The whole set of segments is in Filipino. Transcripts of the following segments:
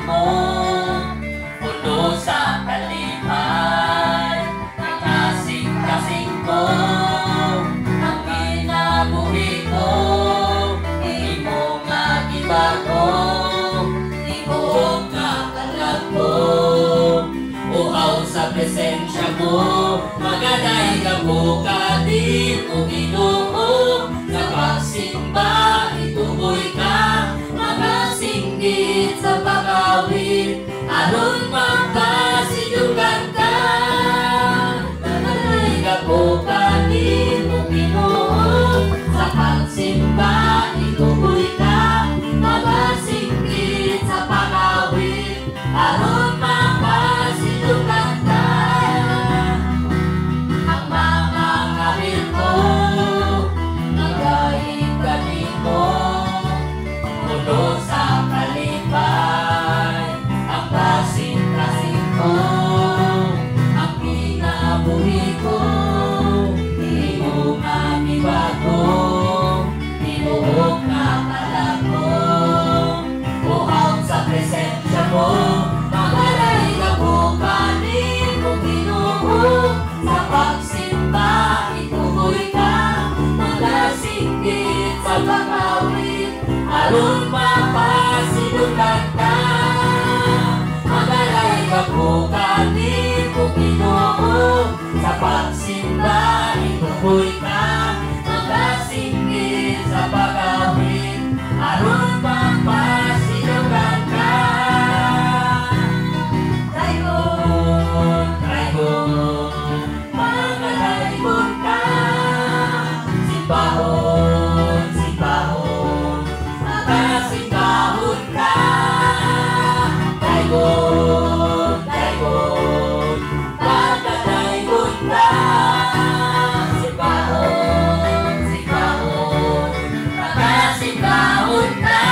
mo, puno sa kalipay. Kasing-kasing ko ang kinabuhi ko, di mo nga gibago, di mo nga kalabo. Uhaw sa presensya mo, magaday ka mo ka din o Ginoo. Sa pagsimba, ituboy ka, magasinggit sa pag-awit, aron magpasidugan ka. Magaday ka mo ka din o Ginoo. Sa pagsimba, ituboy ka, magasinggit sa pag-awit, aron magpasidugan ka. Ang mga kapil ko, nagahit kami mo, puno sa kalipay. Ang kasing-kasing ko, ang kinabuhi ko, di mo nga gibago, di mo nga kalabo. Uhaw sa presensya mo, magaday ka bukanin mo Ginoo. Sa pagsimba, ituloy ka, magasinggit sa pag-awit, aron mapasidugan ka. Magaday ka bukanin mo Ginoo. Sa pagsimba, ituloy ka, magasinggit sa pag-awit, aron mapasidugan ka. Dayon, magadayon ka. Simbahon, simbahon, magasimbahon ka. Dayon, dayon, magadayon ka. Simbahon, simbahon, magasimbahon ka.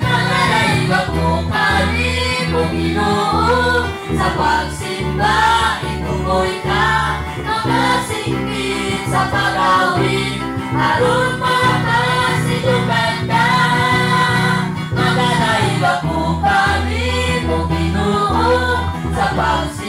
Magaday ka bukanin mo Ginoo. Sa pagsimba, ituloy ka, magasinggit sa pag-awit, aron mapasidugan ka. Magaday ka bukanin mo Ginoo. Sa pagsimba,